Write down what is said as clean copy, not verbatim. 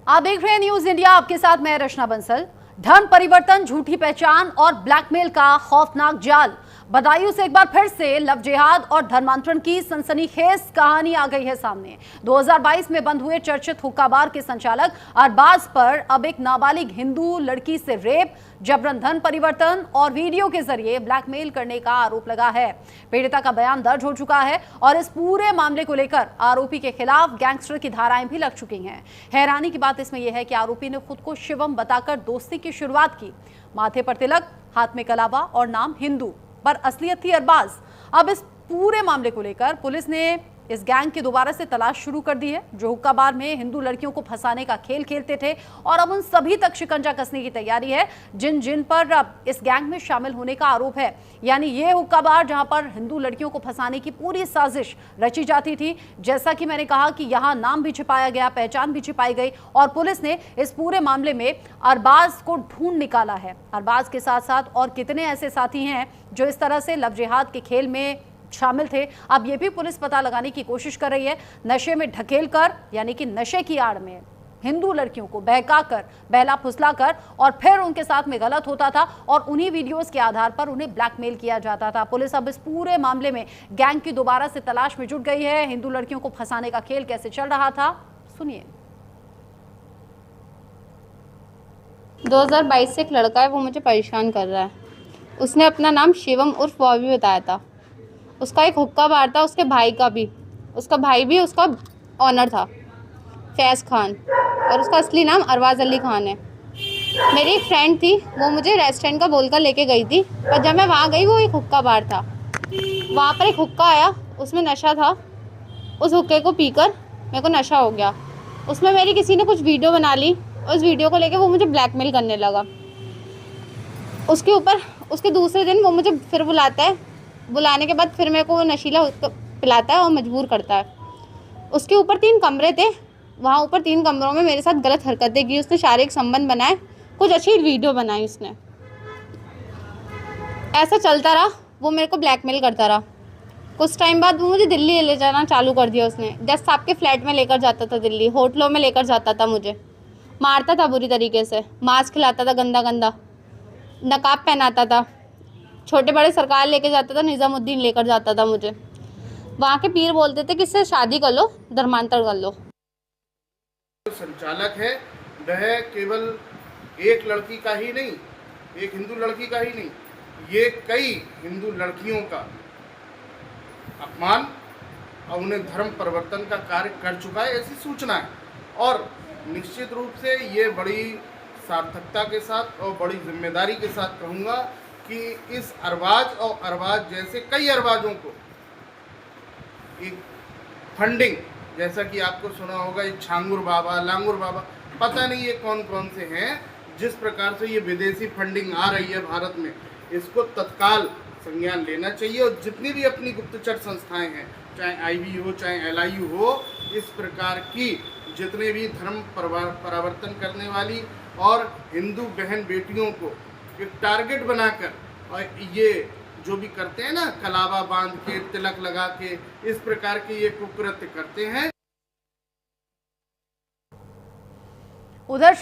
आप देख रहे हैं न्यूज इंडिया, आपके साथ मैं रचना बंसल। धर्म परिवर्तन, झूठी पहचान और ब्लैकमेल का खौफनाक जाल। बदायूं से एक बार फिर से लव जिहाद और धर्मांतरण की सनसनीखेज कहानी आ गई है सामने। 2022 में बंद हुए चर्चित हुक्का बार के संचालक अरबाज पर अब एक नाबालिग हिंदू लड़की से रेप, जबरन धन परिवर्तन और वीडियो के जरिए ब्लैकमेल करने का आरोप लगा है। पीड़िता का बयान दर्ज हो चुका है और इस पूरे मामले को लेकर आरोपी के खिलाफ गैंगस्टर की धाराएं भी लग चुकी हैं। हैरानी की बात इसमें यह है कि आरोपी ने खुद को शिवम बताकर दोस्ती की शुरुआत की। माथे पर तिलक, हाथ में कलावा और नाम हिंदू, पर असलियत थी अरबाज। अब इस पूरे मामले को लेकर पुलिस ने इस गैंग की दोबारा से तलाश शुरू कर दी है, जो हुक्का बार में हिंदू लड़कियों को फंसाने का खेल खेलते थे, और अब उन सभी तक शिकंजा कसने की तैयारी है जिन जिन पर अब इस गैंग में शामिल होने का आरोप है। यानी ये हुक्का बार जहां पर हिंदू लड़कियों को फंसाने की पूरी साजिश रची जाती थी। जैसा कि मैंने कहा कि यहाँ नाम भी छिपाया गया, पहचान भी छिपाई गई, और पुलिस ने इस पूरे मामले में अरबाज को ढूंढ निकाला है। अरबाज के साथ साथ और कितने ऐसे साथी हैं जो इस तरह से लव जिहाद के खेल में शामिल थे, अब ये भी पुलिस पता लगाने की कोशिश कर रही है। नशे में ढकेल कर, यानी कि नशे की आड़ में हिंदू लड़कियों को बहकाकर, बहला फुसलाकर और फिर उनके साथ में गलत होता था और उन्हीं वीडियोस के आधार पर उन्हें ब्लैकमेल किया जाता था। पुलिस अब इस पूरे मामले में गैंग की दोबारा से तलाश में जुट गई है। हिंदू लड़कियों को फंसाने का खेल कैसे चल रहा था, सुनिए। 2022 से एक लड़का है, वो मुझे परेशान कर रहा है। उसने अपना नाम शिवम उर्फ बॉबी बताया था। उसका एक हुक्का बार था, उसके भाई का भी, उसका भाई भी उसका ऑनर था, फैज़ खान, और उसका असली नाम अरबाज अली खान है। मेरी एक फ्रेंड थी, वो मुझे रेस्टोरेंट का बोलकर लेके गई थी, पर जब मैं वहाँ गई वो एक हुक्का बार था। वहाँ पर एक हुक्का आया, उसमें नशा था। उस हुक्के को पीकर मेरे को नशा हो गया। उसमें मेरी किसी ने कुछ वीडियो बना ली, उस वीडियो को लेके वो मुझे ब्लैकमेल करने लगा। उसके ऊपर उसके दूसरे दिन वो मुझे फिर बुलाता है, बुलाने के बाद फिर मेरे को वो नशीला पिलाता है और मजबूर करता है। उसके ऊपर 3 कमरे थे, वहाँ ऊपर 3 कमरों में मेरे साथ गलत हरकतें की। उसने शारीरिक संबंध बनाए, कुछ अच्छी वीडियो बनाई उसने। ऐसा चलता रहा, वो मेरे को ब्लैकमेल करता रहा। कुछ टाइम बाद वो मुझे दिल्ली ले जाना चालू कर दिया उसने। जज साहब के फ्लैट में लेकर जाता था, दिल्ली होटलों में लेकर जाता था, मुझे मारता था बुरी तरीके से, मास्क खिलाता था गंदा गंदा, नकाब पहनाता था, छोटे बड़े सरकार लेके जाता था, निज़ामुद्दीन लेकर जाता था मुझे। वहाँ के पीर बोलते थे कि इससे शादी कर लो, धर्मांतर कर लो। संचालक है वह केवल एक लड़की का ही नहीं, एक हिंदू लड़की का ही नहीं, ये कई हिंदू लड़कियों का अपमान और उन्हें धर्म परिवर्तन का कार्य कर चुका है, ऐसी सूचना है। और निश्चित रूप से ये बड़ी सार्थकता के साथ और बड़ी जिम्मेदारी के साथ कहूँगा कि इस अरबाज और अरबाज जैसे कई अरबाजों को एक फंडिंग, जैसा कि आपको सुना होगा ये छांगुर बाबा, लांगुर बाबा, पता नहीं ये कौन कौन से हैं, जिस प्रकार से ये विदेशी फंडिंग आ रही है भारत में, इसको तत्काल संज्ञान लेना चाहिए। और जितनी भी अपनी गुप्तचर संस्थाएं हैं, चाहे आईबी हो चाहे एलआईयू हो, इस प्रकार की जितने भी धर्म परिवर्तन करने वाली और हिंदू बहन बेटियों को एक टारगेट बनाकर और ये जो भी करते हैं ना, कलावा बांध के, तिलक लगा के, इस प्रकार के ये कुकृत्य करते हैं। उधर